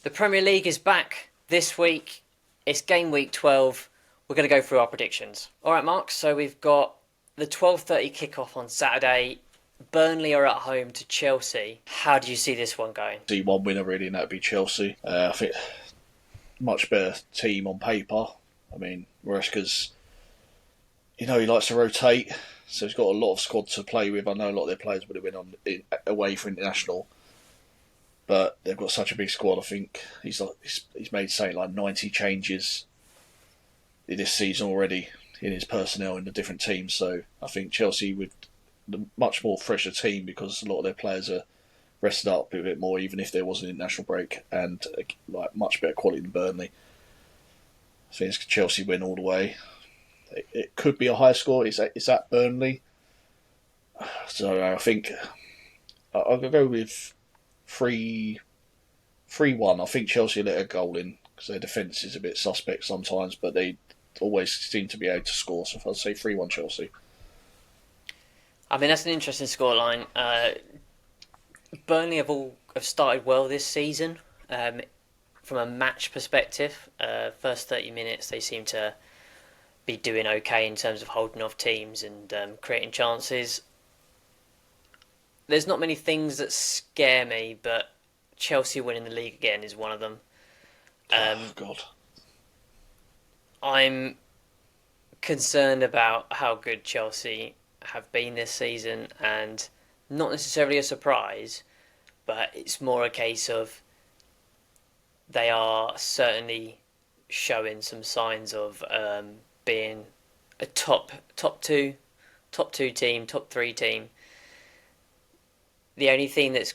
The Premier League is back this week. It's game week 12. We're going to go through our predictions. All right, Mark. So we've got the 12:30 kickoff on Saturday. Burnley are at home to Chelsea. How do you see this one going? See one winner really, and that would be Chelsea. I think much better team on paper. I mean, Maresca's, he likes to rotate, so he's got a lot of squad to play with. I know a lot of their players would have been away for international, but they've got such a big squad. I think he's made something like 90 changes this season already in his personnel in the different teams. So I think Chelsea with the much more fresher team, because a lot of their players are rested up a bit more, even if there was an international break, and like much better quality than Burnley. I think it's Chelsea win all the way. It could be a high score. It's at Burnley, so I think I'll go with 3-1. I think Chelsea let a goal in because their defence is a bit suspect sometimes, but they always seem to be able to score. So I'd say 3-1 Chelsea. I mean, that's an interesting scoreline. Burnley have started well this season. From a match perspective, first 30 minutes they seem to be doing okay in terms of holding off teams and creating chances. There's not many things that scare me, but Chelsea winning the league again is one of them. God. I'm concerned about how good Chelsea have been this season, and not necessarily a surprise, but it's more a case of they are certainly showing some signs of being a top two team, top three team. The only thing that's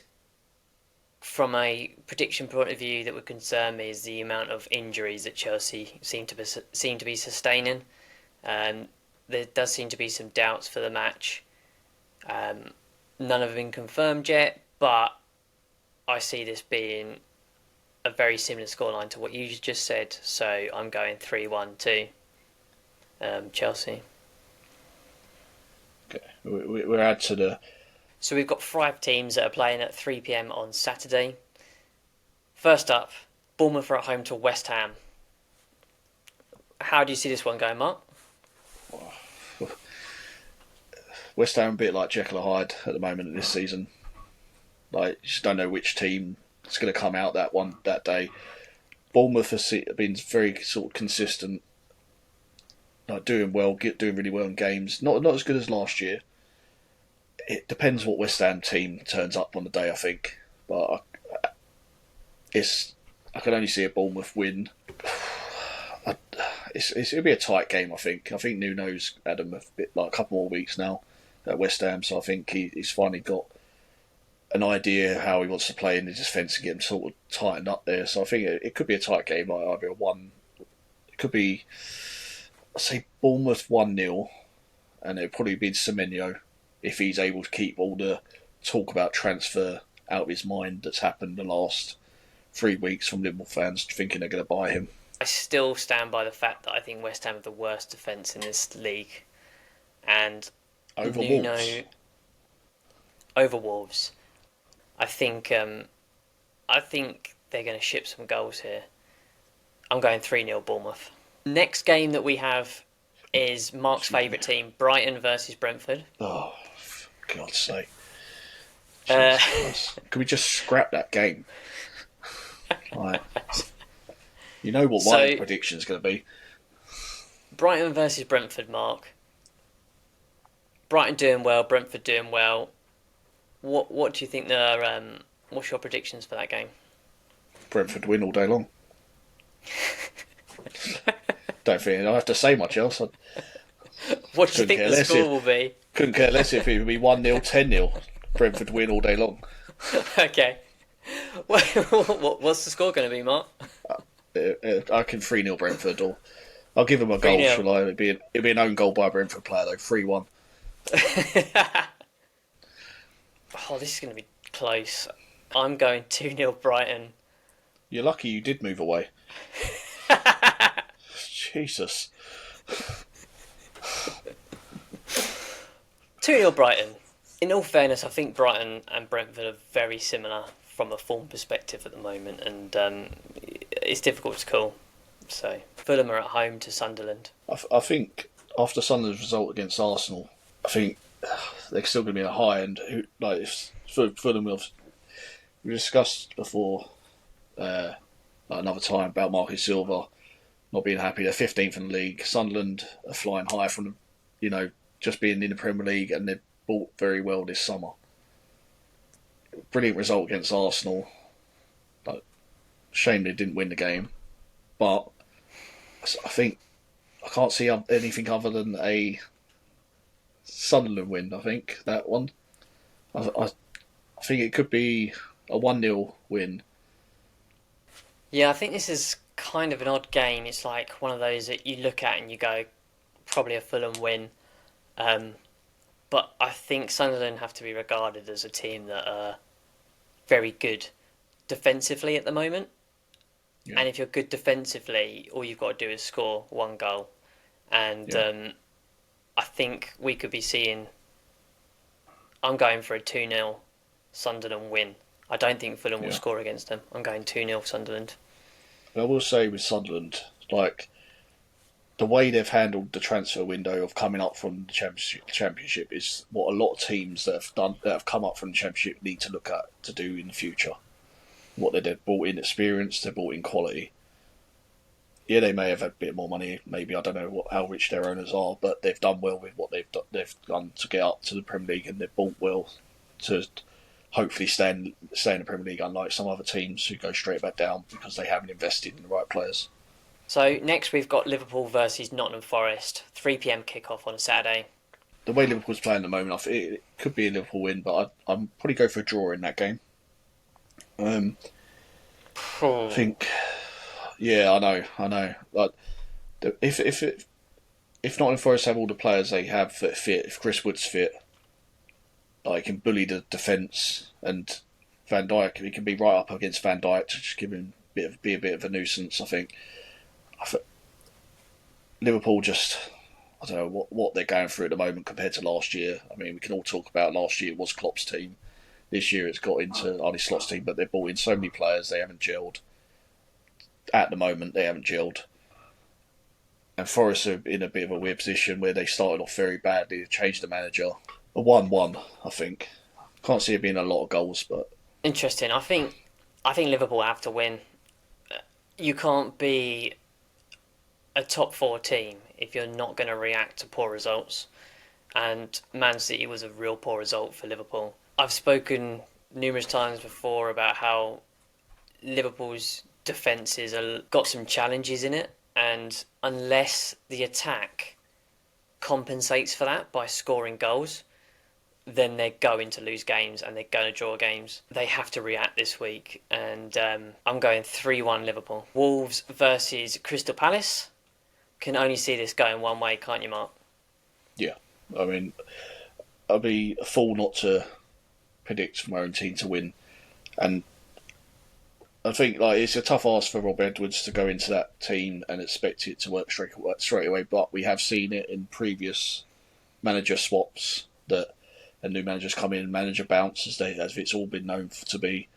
from a prediction point of view that would concern me is the amount of injuries that Chelsea seem to be sustaining. There does seem to be some doubts for the match. None have been confirmed yet, but I see this being a very similar scoreline to what you just said. So I'm going 3-1 to Chelsea. Okay, we're add to the. So we've got 5 teams that are playing at 3 p.m. on Saturday. First up, Bournemouth are at home to West Ham. How do you see this one going, Mark? West Ham a bit like Jekyll and Hyde at the moment of this season. Like, you just don't know which team is going to come out that day. Bournemouth has been very sort of consistent, like doing really well in games. Not as good as last year. It depends what West Ham team turns up on the day, I think. But I can only see a Bournemouth win. It'll be a tight game, I think. I think Nuno's had him a couple more weeks now at West Ham, so I think he's finally got an idea how he wants to play in the defence and get him sort of tightened up there. So I think it could be a tight game, like either a one. It could be, I'd say Bournemouth 1-0, and it'll probably be Semenyo if he's able to keep all the talk about transfer out of his mind that's happened the last 3 weeks from Liverpool fans thinking they're going to buy him. I still stand by the fact that I think West Ham have the worst defence in this league. And Over Nuno, Wolves. over Wolves. I think they're going to ship some goals here. I'm going 3-0 Bournemouth. Next game that we have is Mark's favourite team, Brighton versus Brentford. Oh, for God's sake. Can we just scrap that game? Like, you know what my prediction is going to be. Brighton versus Brentford, Mark. Brighton doing well, Brentford doing well. What do you think what's your predictions for that game? Brentford win all day long. Don't think I have to say much else. What do you think the score will be? Couldn't care less if it would be 1-0, 10-0. Brentford win all day long. Okay. What's the score going to be, Mark? I can 3-0 Brentford, or I'll give them a goal. Shall I? It'll be an own goal by a Brentford player though. 3-1. Oh, this is going to be close. I'm going 2-0 Brighton. You're lucky you did move away. Jesus. 2-0 Brighton. In all fairness, I think Brighton and Brentford are very similar from a form perspective at the moment, and it's difficult to call. So Fulham are at home to Sunderland. I think after Sunderland's result against Arsenal, I think they're still going to be a high end. Like if Fulham, we discussed before another time about Marcus Silva not being happy. They're 15th in the league. Sunderland are flying high from just being in the Premier League, and they've bought very well this summer. Brilliant result against Arsenal. Like, shame they didn't win the game, but I think I can't see anything other than a Sunderland win. I think that one. I think it could be a 1-0 win. Yeah, I think this is kind of an odd game. It's like one of those that you look at and you go, probably a Fulham win. But I think Sunderland have to be regarded as a team that are very good defensively at the moment. Yeah. And if you're good defensively, all you've got to do is score one goal. And I think we could be seeing... I'm going for a 2-0 Sunderland win. I don't think Fulham will score against them. I'm going 2-0 Sunderland. I will say with Sunderland, like, the way they've handled the transfer window of coming up from the championship is what a lot of teams that have come up from the championship need to look at to do in the future. What they've brought in experience, they've brought in quality. Yeah, they may have had a bit more money. Maybe I don't know how rich their owners are, but they've done well with what they've done to get up to the Premier League, and they've bought well to hopefully stay in the Premier League. Unlike some other teams who go straight back down because they haven't invested in the right players. So next we've got Liverpool versus Nottingham Forest, 3 p.m. kickoff on a Saturday. The way Liverpool's playing at the moment, I think it could be a Liverpool win, but I'm probably go for a draw in that game. I think, yeah, I know. Like, if Nottingham Forest have all the players they have that fit, if Chris Wood's fit, like, he can bully the defence, and Van Dijk, he can be right up against Van Dijk to just give him be a bit of a nuisance. I think Liverpool just, I don't know what they're going through at the moment compared to last year. I mean, we can all talk about last year was Klopp's team. This year it's got into Arne Slot's team, but they've brought in so many players, they haven't gelled. At the moment, they haven't gelled. And Forest are in a bit of a weird position where they started off very badly. They changed the manager. A 1-1, I think. Can't see it being a lot of goals, but... Interesting. I think Liverpool have to win. You can't be a top 4 team if you're not going to react to poor results. And Man City was a real poor result for Liverpool. I've spoken numerous times before about how Liverpool's defences have got some challenges in it, and unless the attack compensates for that by scoring goals, then they're going to lose games and they're going to draw games. They have to react this week, and I'm going 3-1 Liverpool. Wolves versus Crystal Palace. Can only see this going one way, can't you, Mark? Yeah, I mean, I'd be a fool not to predict my own team to win, and I think it's a tough ask for Rob Edwards to go into that team and expect it to work straight away. But we have seen it in previous manager swaps that a new manager's come in, manager bounce as it's all been known to be,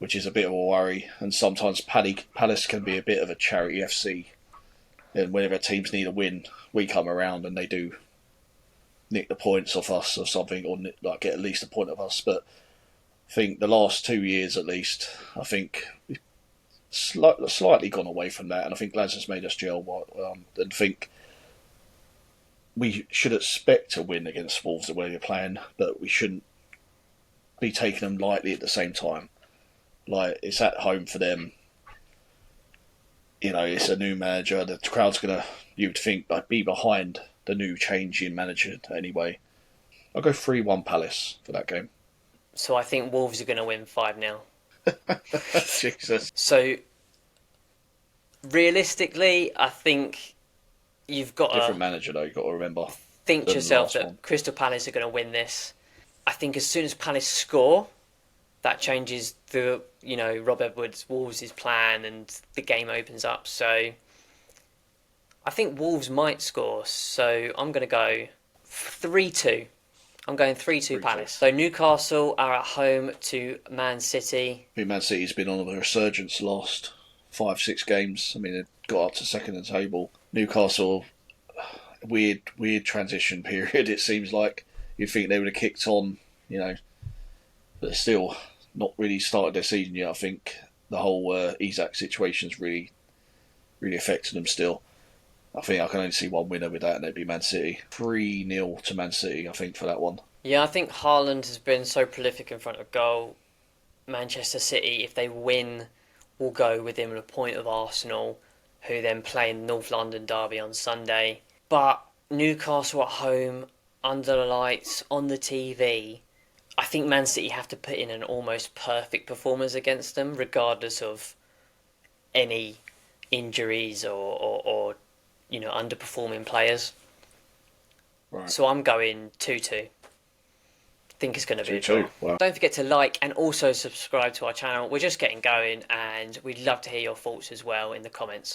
which is a bit of a worry. And sometimes Palace can be a bit of a charity FC, and whenever teams need a win, we come around and they do nick the points off us or something, or get at least a point of us. But I think the last 2 years at least, I think we've slightly gone away from that, and I think Glasner's made us gel and think we should expect to win against Wolves the way they're playing, but we shouldn't be taking them lightly at the same time. Like, it's at home for them. It's a new manager. The crowd's going to, you'd think, be behind the new change in manager anyway. I'll go 3-1 Palace for that game. So I think Wolves are going to win 5-0. Jesus. So, realistically, I think you've got different manager though, you've got to remember. Think to yourself that Crystal Palace are going to win this. I think as soon as Palace score, that changes the Rob Edwards Wolves' plan and the game opens up. So I think Wolves might score. So I'm going to go 3-2. I'm going 3-2 3-2. Palace. So Newcastle are at home to Man City. I think Man City's been on a resurgence the last 5-6 games. I mean, they've got up to second in the table. Newcastle, weird transition period. It seems like you'd think they would have kicked on, but they're still not really started their season yet. I think the whole Isak situation's really affecting them still. I think I can only see one winner with that, and it'd be Man City. 3-0 to Man City, I think, for that one. Yeah, I think Haaland has been so prolific in front of goal. Manchester City, if they win, will go within a point of Arsenal, who then play in North London derby on Sunday. But Newcastle at home, under the lights, on the TV, I think Man City have to put in an almost perfect performance against them, regardless of any injuries or underperforming players. Right. So I'm going 2-2. Think it's going to be a 2-2. draw. Wow. Don't forget to like and also subscribe to our channel. We're just getting going and we'd love to hear your thoughts as well in the comments.